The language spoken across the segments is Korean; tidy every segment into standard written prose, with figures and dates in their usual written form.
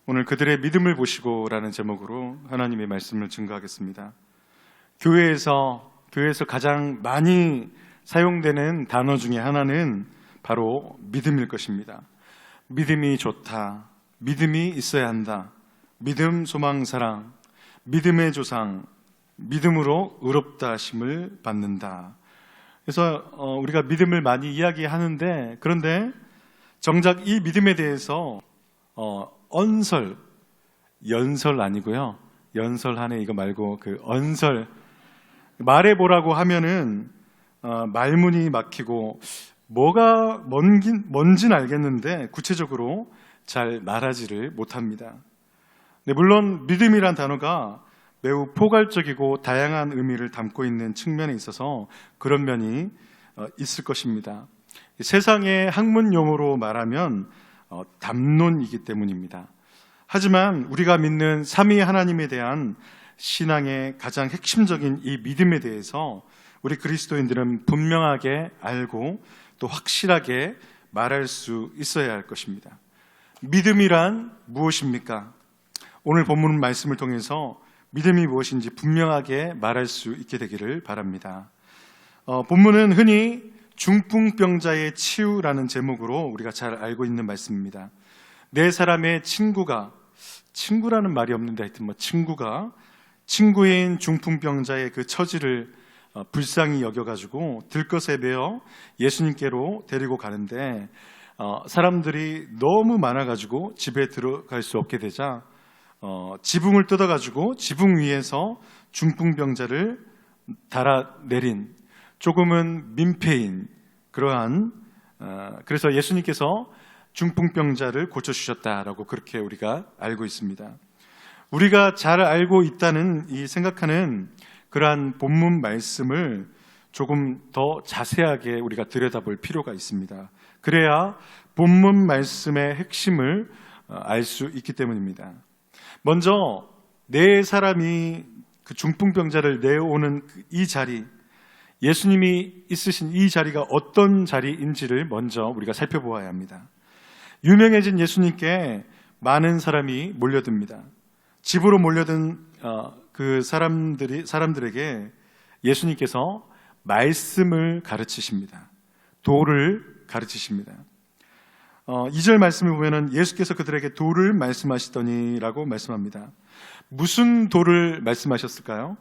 오늘 그들의 믿음을 보시고라는 제목으로 하나님의 말씀을 증거하겠습니다. 교회에서 가장 많이 사용되는 단어 중에 하나는 바로 믿음일 것입니다. 믿음이 좋다, 믿음이 있어야 한다, 믿음, 소망, 사랑, 믿음의 조상, 믿음으로 의롭다 하심을 받는다. 그래서 우리가 믿음을 많이 이야기하는데, 그런데 정작 이 믿음에 대해서 연설 아니고요. 연설하네 이거 말고 그 언설, 말해보라고 하면은 말문이 막히고 뭐가 뭔진 알겠는데 구체적으로 잘 말하지를 못합니다. 네, 물론 믿음이란 단어가 매우 포괄적이고 다양한 의미를 담고 있는 측면에 있어서 그런 면이 있을 것입니다. 세상의 학문 용어로 말하면 담론이기 때문입니다. 하지만 우리가 믿는 삼위 하나님에 대한 신앙의 가장 핵심적인 이 믿음에 대해서 우리 그리스도인들은 분명하게 알고 또 확실하게 말할 수 있어야 할 것입니다. 믿음이란 무엇입니까? 오늘 본문 말씀을 통해서 믿음이 무엇인지 분명하게 말할 수 있게 되기를 바랍니다. 본문은 흔히 중풍병자의 치유라는 제목으로 우리가 잘 알고 있는 말씀입니다. 네 사람의 친구라는 말이 없는데 하여튼 친구가 친구인 중풍병자의 그 처지를 불쌍히 여겨가지고 들것에 베어 예수님께로 데리고 가는데 사람들이 너무 많아가지고 집에 들어갈 수 없게 되자 지붕을 뜯어가지고 지붕 위에서 중풍병자를 달아내린 조금은 민폐인 그러한 그래서 예수님께서 중풍병자를 고쳐주셨다라고 그렇게 우리가 알고 있습니다. 우리가 잘 알고 있다는 이 생각하는 그러한 본문 말씀을 조금 더 자세하게 우리가 들여다볼 필요가 있습니다. 그래야 본문 말씀의 핵심을 알 수 있기 때문입니다. 먼저 네 사람이 그 중풍병자를 내어오는 이 자리, 예수님이 있으신 이 자리가 어떤 자리인지를 먼저 우리가 살펴보아야 합니다. 유명해진 예수님께 많은 사람이 몰려듭니다. 집으로 몰려든 그 사람들에게 예수님께서 말씀을 가르치십니다. 도를 가르치십니다. 2절 말씀을 보면은 예수께서 그들에게 도를 말씀하시더니라고 말씀합니다. 무슨 도를 말씀하셨을까요?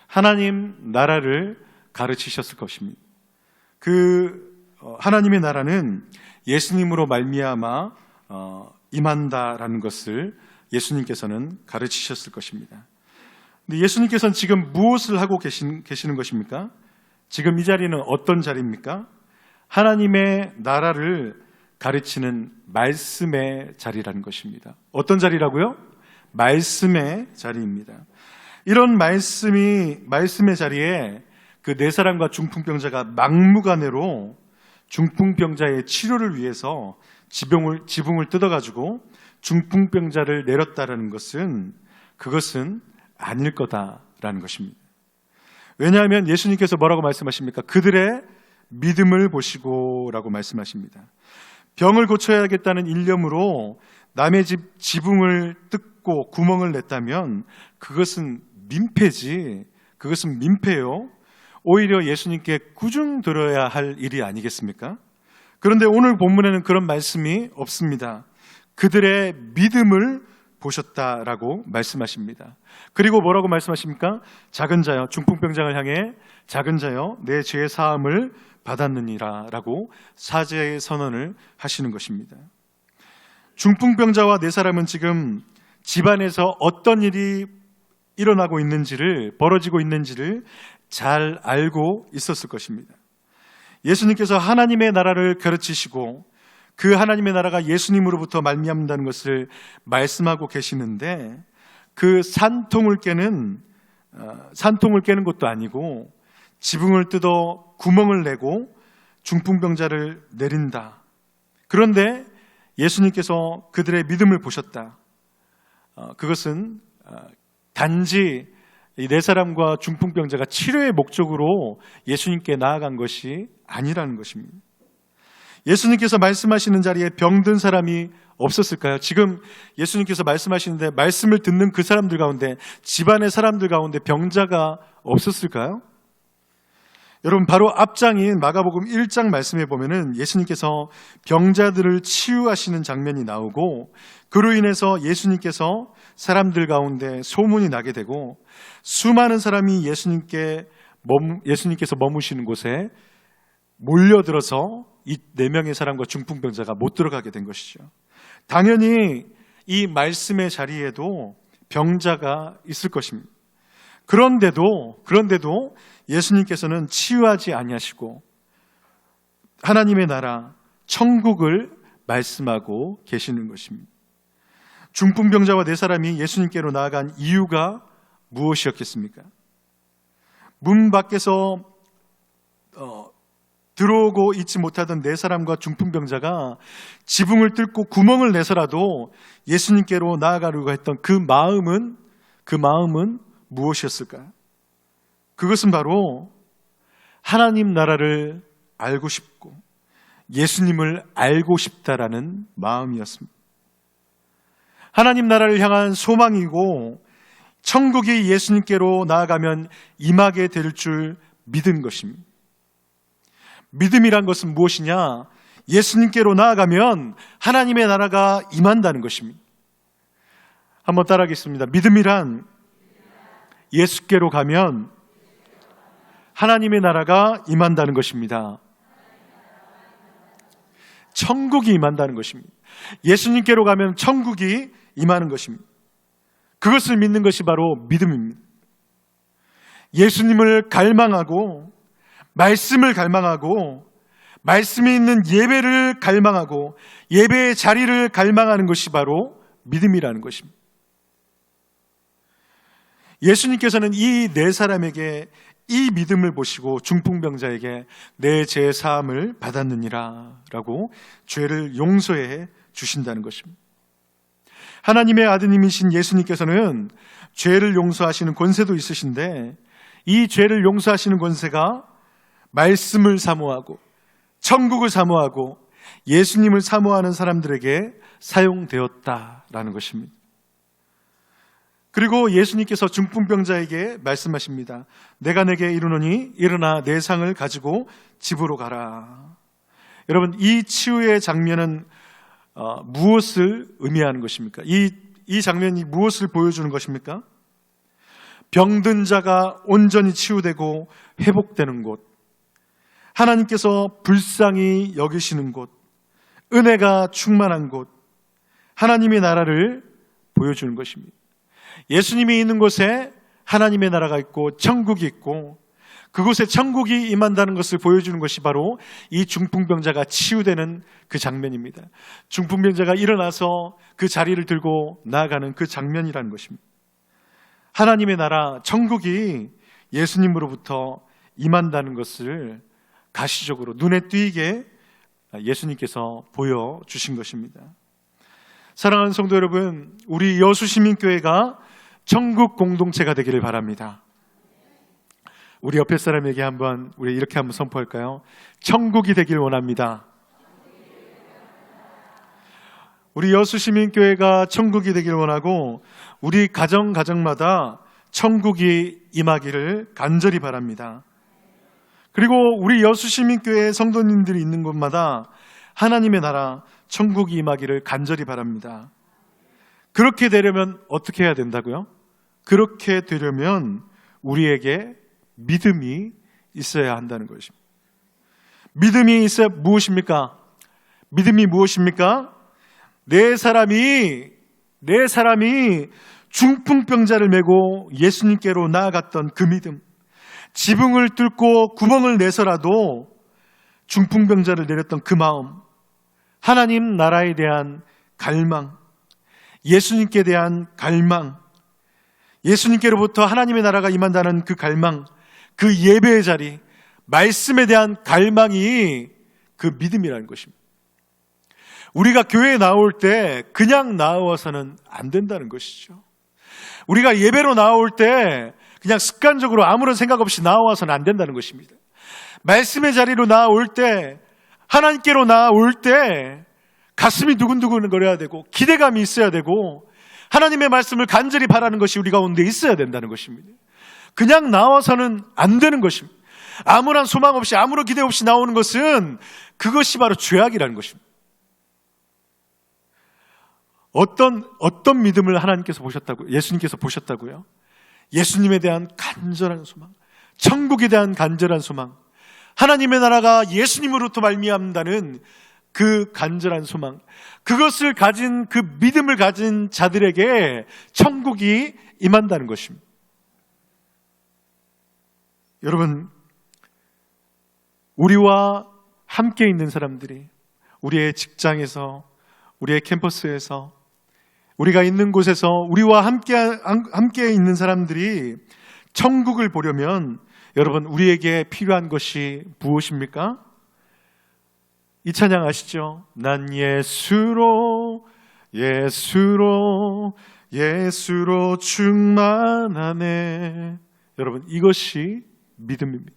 하나님 나라를 가르치셨을 것입니다. 하나님의 나라는 예수님으로 말미암아 임한다라는 것을 예수님께서는 가르치셨을 것입니다. 근데 예수님께서는 지금 무엇을 하고 계시는 것입니까? 지금 이 자리는 어떤 자리입니까? 하나님의 나라를 가르치는 말씀의 자리라는 것입니다. 어떤 자리라고요? 말씀의 자리입니다. 이런 말씀의 자리에 그 네 사람과 중풍병자가 막무가내로 중풍병자의 치료를 위해서 지붕을 뜯어가지고 중풍병자를 내렸다라는 것은 그것은 아닐 거다라는 것입니다. 왜냐하면 예수님께서 뭐라고 말씀하십니까? 그들의 믿음을 보시고라고 말씀하십니다. 병을 고쳐야겠다는 일념으로 남의 집 지붕을 뜯고 구멍을 냈다면 그것은 민폐지. 그것은 민폐요. 오히려 예수님께 구중 들어야 할 일이 아니겠습니까? 그런데 오늘 본문에는 그런 말씀이 없습니다. 그들의 믿음을 보셨다라고 말씀하십니다. 그리고 뭐라고 말씀하십니까? 작은 자여, 중풍병자를 향해 작은 자여 내 죄 사함을 받았느니라 라고 사죄의 선언을 하시는 것입니다. 중풍병자와 네 사람은 지금 집안에서 어떤 일이 벌어지고 있는지를 잘 알고 있었을 것입니다. 예수님께서 하나님의 나라를 가르치시고 그 하나님의 나라가 예수님으로부터 말미암는다는 것을 말씀하고 계시는데 그 산통을 깨는 것도 아니고 지붕을 뜯어 구멍을 내고 중풍병자를 내린다. 그런데 예수님께서 그들의 믿음을 보셨다. 그것은 단지 이 네 사람과 중풍병자가 치료의 목적으로 예수님께 나아간 것이 아니라는 것입니다. 예수님께서 말씀하시는 자리에 병든 사람이 없었을까요? 지금 예수님께서 말씀하시는데 말씀을 듣는 그 사람들 가운데, 집안의 사람들 가운데 병자가 없었을까요? 여러분, 바로 앞장인 마가복음 1장 말씀에 보면은 예수님께서 병자들을 치유하시는 장면이 나오고, 그로 인해서 예수님께서 사람들 가운데 소문이 나게 되고, 수많은 사람이 예수님께서 머무시는 곳에 몰려들어서 이 4명의 사람과 중풍병자가 못 들어가게 된 것이죠. 당연히 이 말씀의 자리에도 병자가 있을 것입니다. 그런데도 예수님께서는 치유하지 아니하시고 하나님의 나라, 천국을 말씀하고 계시는 것입니다. 중풍병자와 4사람이 예수님께로 나아간 이유가 무엇이었겠습니까? 문 밖에서 들어오고 있지 못하던 4사람과 중풍병자가 지붕을 뚫고 구멍을 내서라도 예수님께로 나아가려고 했던 그 마음은 무엇이었을까요? 그것은 바로 하나님 나라를 알고 싶고 예수님을 알고 싶다라는 마음이었습니다. 하나님 나라를 향한 소망이고 천국이 예수님께로 나아가면 임하게 될 줄 믿은 것입니다. 믿음이란 것은 무엇이냐? 예수님께로 나아가면 하나님의 나라가 임한다는 것입니다. 한번 따라하겠습니다. 믿음이란 예수께로 가면 하나님의 나라가 임한다는 것입니다. 천국이 임한다는 것입니다. 예수님께로 가면 천국이 임하는 것입니다. 그것을 믿는 것이 바로 믿음입니다. 예수님을 갈망하고 말씀을 갈망하고 말씀이 있는 예배를 갈망하고 예배의 자리를 갈망하는 것이 바로 믿음이라는 것입니다. 예수님께서는 이 4사람에게 이 믿음을 보시고 중풍병자에게 내 죄 사함을 받았느니라 라고 죄를 용서해 주신다는 것입니다. 하나님의 아드님이신 예수님께서는 죄를 용서하시는 권세도 있으신데 이 죄를 용서하시는 권세가 말씀을 사모하고 천국을 사모하고 예수님을 사모하는 사람들에게 사용되었다라는 것입니다. 그리고 예수님께서 중풍병자에게 말씀하십니다. 내가 내게 이르노니 일어나 내 상을 가지고 집으로 가라. 여러분, 이 치유의 장면은 무엇을 의미하는 것입니까? 이 장면이 무엇을 보여주는 것입니까? 병든 자가 온전히 치유되고 회복되는 곳, 하나님께서 불쌍히 여기시는 곳, 은혜가 충만한 곳, 하나님의 나라를 보여주는 것입니다. 예수님이 있는 곳에 하나님의 나라가 있고 천국이 있고 그곳에 천국이 임한다는 것을 보여주는 것이 바로 이 중풍병자가 치유되는 그 장면입니다. 중풍병자가 일어나서 그 자리를 들고 나아가는 그 장면이라는 것입니다. 하나님의 나라, 천국이 예수님으로부터 임한다는 것을 가시적으로 눈에 띄게 예수님께서 보여주신 것입니다. 사랑하는 성도 여러분, 우리 여수시민교회가 천국 공동체가 되기를 바랍니다. 우리 옆에 사람에게 우리 이렇게 한번 선포할까요? 천국이 되길 원합니다. 우리 여수시민교회가 천국이 되길 원하고 우리 가정마다 천국이 임하기를 간절히 바랍니다. 그리고 우리 여수시민교회 성도님들이 있는 곳마다 하나님의 나라, 천국이 임하기를 간절히 바랍니다. 그렇게 되려면 어떻게 해야 된다고요? 그렇게 되려면 우리에게 믿음이 있어야 한다는 것입니다. 믿음이 있어야 무엇입니까? 믿음이 무엇입니까? 네 사람이 중풍병자를 메고 예수님께로 나아갔던 그 믿음, 지붕을 뚫고 구멍을 내서라도 중풍병자를 내렸던 그 마음, 하나님 나라에 대한 갈망, 예수님께 대한 갈망, 예수님께로부터 하나님의 나라가 임한다는 그 갈망, 그 예배의 자리, 말씀에 대한 갈망이 그 믿음이라는 것입니다. 우리가 교회에 나올 때 그냥 나와서는 안 된다는 것이죠. 우리가 예배로 나올 때 그냥 습관적으로 아무런 생각 없이 나와서는 안 된다는 것입니다. 말씀의 자리로 나올 때 하나님께로 나올 때 가슴이 두근두근 거려야 되고 기대감이 있어야 되고 하나님의 말씀을 간절히 바라는 것이 우리 가운데 있어야 된다는 것입니다. 그냥 나와서는 안 되는 것입니다. 아무런 소망 없이 아무런 기대 없이 나오는 것은 그것이 바로 죄악이라는 것입니다. 어떤 믿음을 하나님께서 보셨다고, 예수님께서 보셨다고요? 예수님에 대한 간절한 소망, 천국에 대한 간절한 소망, 하나님의 나라가 예수님으로부터 말미암는다는 그 간절한 소망, 그것을 가진 그 믿음을 가진 자들에게 천국이 임한다는 것입니다. 여러분, 우리와 함께 있는 사람들이 우리의 직장에서, 우리의 캠퍼스에서, 우리가 있는 곳에서 우리와 함께 있는 사람들이 천국을 보려면 여러분, 우리에게 필요한 것이 무엇입니까? 이 찬양 아시죠? 난 예수로 충만하네. 여러분, 이것이 믿음입니다.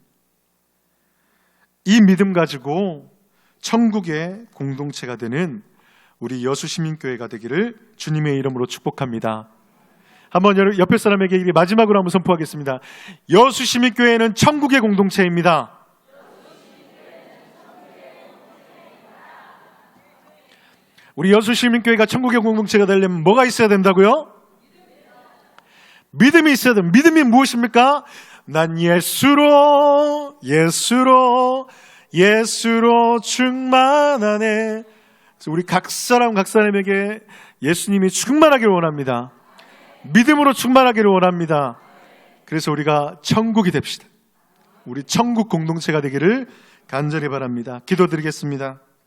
이 믿음 가지고 천국의 공동체가 되는 우리 여수시민교회가 되기를 주님의 이름으로 축복합니다. 한번 옆에 사람에게 마지막으로 한번 선포하겠습니다. 여수시민교회는 천국의 공동체입니다. 우리 여수시민교회가 천국의 공동체가 되려면 뭐가 있어야 된다고요? 믿음이 있어야 됩니다. 믿음이 무엇입니까? 난 예수로 충만하네. 그래서 우리 각 사람에게 예수님이 충만하기를 원합니다. 믿음으로 충만하기를 원합니다. 그래서 우리가 천국이 됩시다. 우리 천국 공동체가 되기를 간절히 바랍니다. 기도드리겠습니다.